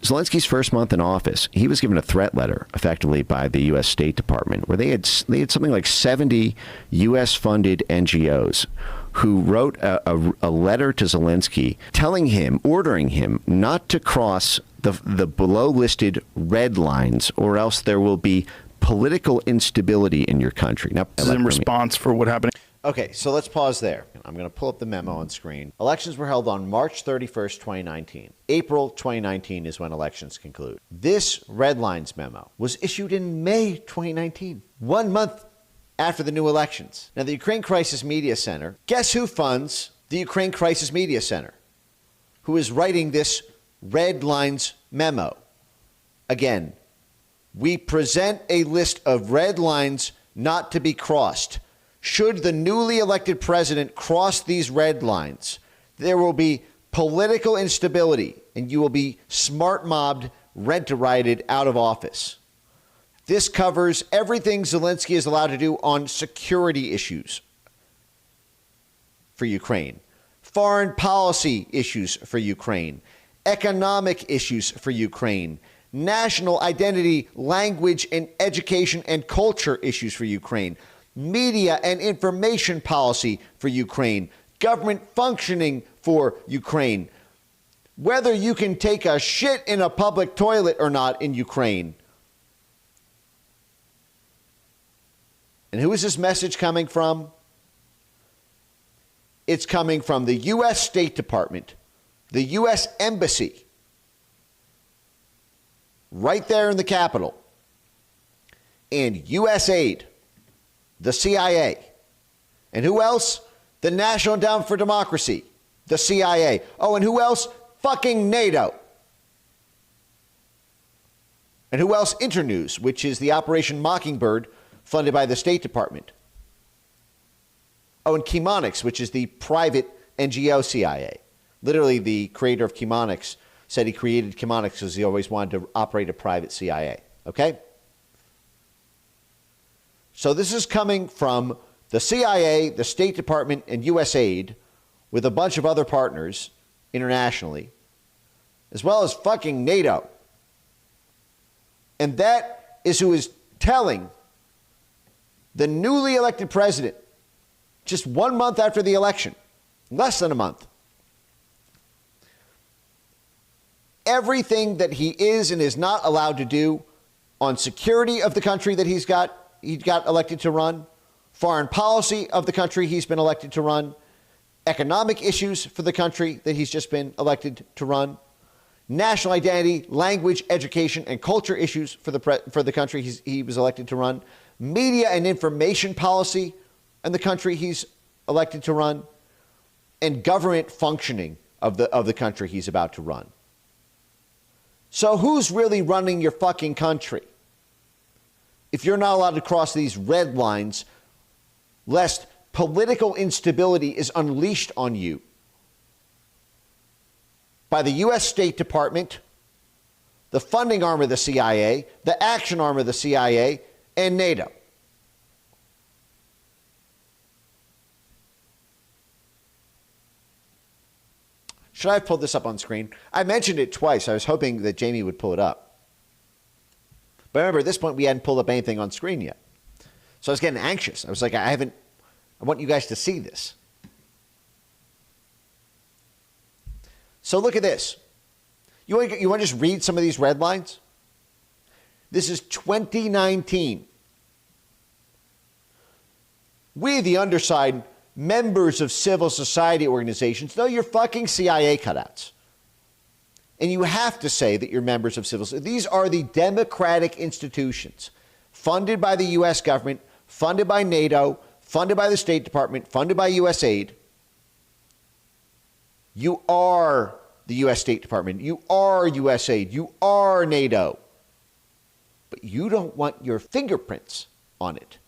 Zelensky's first month in office, he was given a threat letter, effectively, by the U.S. State Department, where they had something like 70 U.S.-funded NGOs who wrote a letter to Zelensky telling him, ordering him not to cross the below-listed red lines, or else there will be political instability in your country. Now, this is in response for what happened. Okay, so let's pause there. I'm going to pull up the memo on screen. Elections were held on March 31st, 2019. April 2019 is when elections conclude. This Red Lines memo was issued in May 2019, 1 month after the new elections. Now, the Ukraine Crisis Media Center, guess who funds the Ukraine Crisis Media Center? Who is writing this Red Lines memo? Again, we present a list of red lines not to be crossed. Should the newly elected president cross these red lines, there will be political instability and you will be smart mobbed, rent-a-rioted out of office. This covers everything Zelensky is allowed to do on security issues for Ukraine, foreign policy issues for Ukraine, economic issues for Ukraine, national identity, language, and education and culture issues for Ukraine, media and information policy for Ukraine, government functioning for Ukraine, whether you can take a shit in a public toilet or not in Ukraine. And who is this message coming from? It's coming from the U.S. State Department, the U.S. Embassy, right there in the Capitol, and USAID, the CIA. And who else? The National Endowment for Democracy, the CIA. Oh, and who else? Fucking NATO. And who else? Internews, which is the Operation Mockingbird funded by the State Department. Oh, and Chemonics, which is the private NGO CIA. Literally, the creator of Chemonics said he created Chemonics because he always wanted to operate a private CIA. Okay? So this is coming from the CIA, the State Department, and USAID, with a bunch of other partners internationally, as well as fucking NATO. And that is who is telling the newly elected president, just 1 month after the election, less than a month, everything that he is and is not allowed to do on security of the country that he got elected to run, foreign policy of the country he's been elected to run, economic issues for the country that he's just been elected to run, national identity, language, education, and culture issues for the country he was elected to run, media and information policy in the country he's elected to run, and government functioning of the country he's about to run. So who's really running your fucking country? If you're not allowed to cross these red lines, lest political instability is unleashed on you by the U.S. State Department, the funding arm of the CIA, the action arm of the CIA, and NATO. Should I have pulled this up on screen? I mentioned it twice. I was hoping that Jamie would pull it up. But remember, at this point, we hadn't pulled up anything on screen yet. So I was getting anxious. I was like, I want you guys to see this. So look at this. You want to just read some of these red lines? This is 2019. We, the underside, members of civil society organizations, know you're fucking CIA cutouts. And you have to say that you're members of civil society. These are the democratic institutions funded by the U.S. government, funded by NATO, funded by the State Department, funded by USAID. You are the U.S. State Department. You are USAID. You are NATO. But you don't want your fingerprints on it.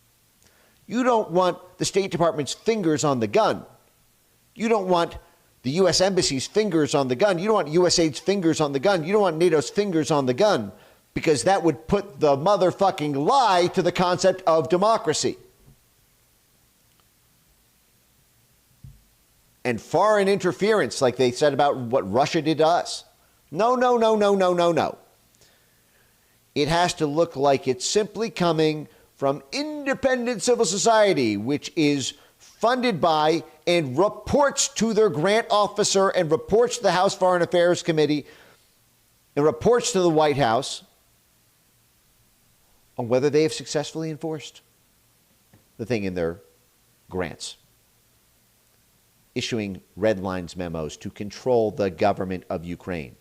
You don't want the State Department's fingers on the gun. You don't want the U.S. Embassy's fingers on the gun. You don't want USAID's fingers on the gun. You don't want NATO's fingers on the gun, because that would put the motherfucking lie to the concept of democracy. And foreign interference, like they said about what Russia did to us. No, no, no, no, no, no, no. It has to look like it's simply coming from independent civil society, which is funded by and reports to their grant officer and reports to the House Foreign Affairs Committee and reports to the White House on whether they have successfully enforced the thing in their grants, issuing red lines memos to control the government of Ukraine.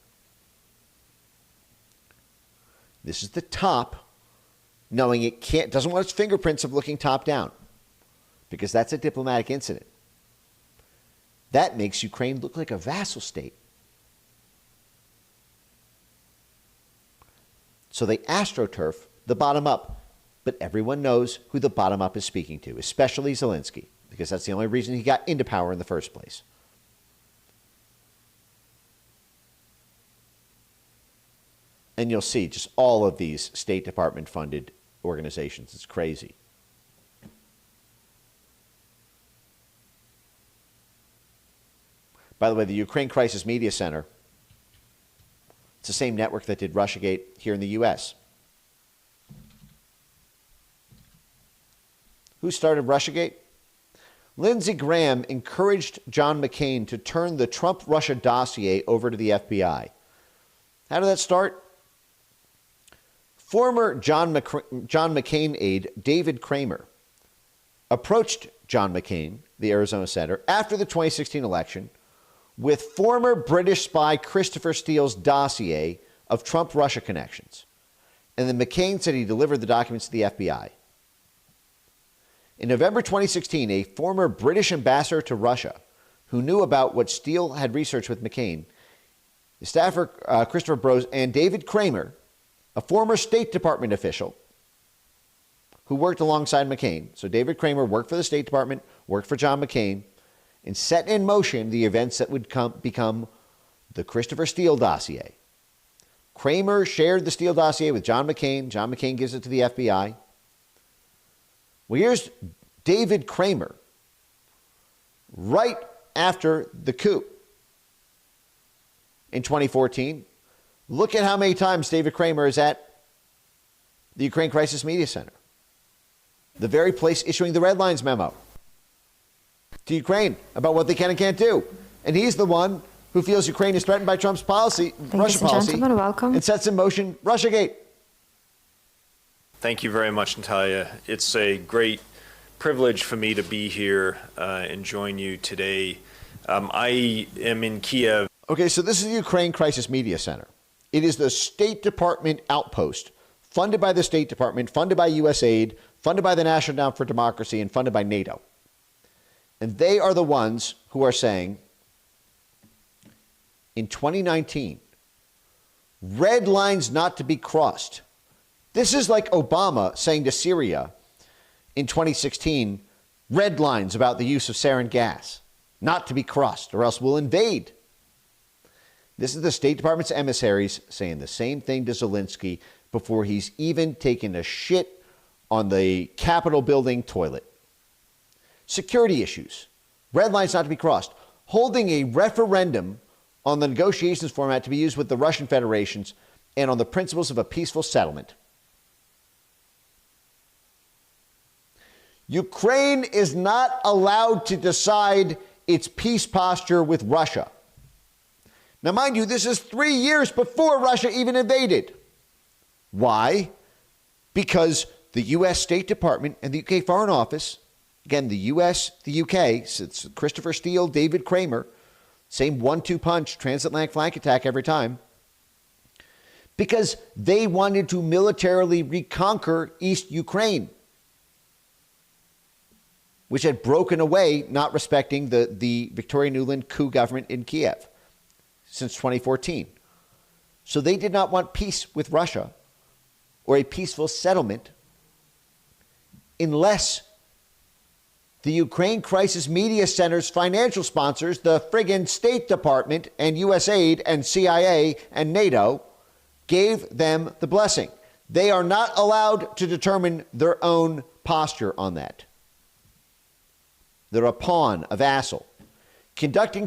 This is the top, knowing it doesn't want its fingerprints of looking top down, because that's a diplomatic incident. That makes Ukraine look like a vassal state. So they astroturf the bottom up, but everyone knows who the bottom up is speaking to, especially Zelensky, because that's the only reason he got into power in the first place. And you'll see just all of these State Department funded organizations. It's crazy. By the way, the Ukraine Crisis Media Center, it's the same network that did Russiagate here in the U.S. Who started Russiagate? Lindsey Graham encouraged John McCain to turn the Trump-Russia dossier over to the FBI. How did that start? Former John McCain aide David Kramer approached John McCain, the Arizona senator, after the 2016 election with former British spy Christopher Steele's dossier of Trump-Russia connections. And then McCain said he delivered the documents to the FBI. In November 2016, a former British ambassador to Russia who knew about what Steele had researched with McCain, the staffer Christopher Brose, and David Kramer, a former State Department official who worked alongside McCain. So David Kramer worked for the State Department, worked for John McCain, and set in motion the events that would become the Christopher Steele dossier. Kramer shared the Steele dossier with John McCain. John McCain gives it to the FBI. Well, here's David Kramer right after the coup in 2014. Look at how many times David Kramer is at the Ukraine Crisis Media Center, the very place issuing the Red Lines memo to Ukraine about what they can and can't do. And he's the one who feels Ukraine is threatened by Trump's policy, Russia policy, welcome. and sets in motion Russiagate. Thank you very much, Natalia. It's a great privilege for me to be here and join you today. I am in Kiev. Okay, so this is the Ukraine Crisis Media Center. It is the State Department outpost, funded by the State Department, funded by USAID, funded by the National Endowment for Democracy, and funded by NATO. And they are the ones who are saying, in 2019, red lines not to be crossed. This is like Obama saying to Syria in 2016, red lines about the use of sarin gas, not to be crossed, or else we'll invade. This is the State Department's emissaries saying the same thing to Zelensky before he's even taken a shit on the Capitol building toilet. Security issues, red lines not to be crossed, holding a referendum on the negotiations format to be used with the Russian Federations and on the principles of a peaceful settlement. Ukraine is not allowed to decide its peace posture with Russia. Now, mind you, this is 3 years before Russia even invaded. Why? Because the U.S. State Department and the UK Foreign Office, again, the U.S., the UK, so it's Christopher Steele, David Kramer, same 1-2 punch, transatlantic flank attack every time, because they wanted to militarily reconquer East Ukraine, which had broken away, not respecting the Victoria Nuland coup government in Kiev since 2014. So they did not want peace with Russia or a peaceful settlement unless the Ukraine Crisis Media Center's financial sponsors, the friggin' State Department and USAID and CIA and NATO, gave them the blessing. They are not allowed to determine their own posture on that. They're a pawn, a vassal. Conducting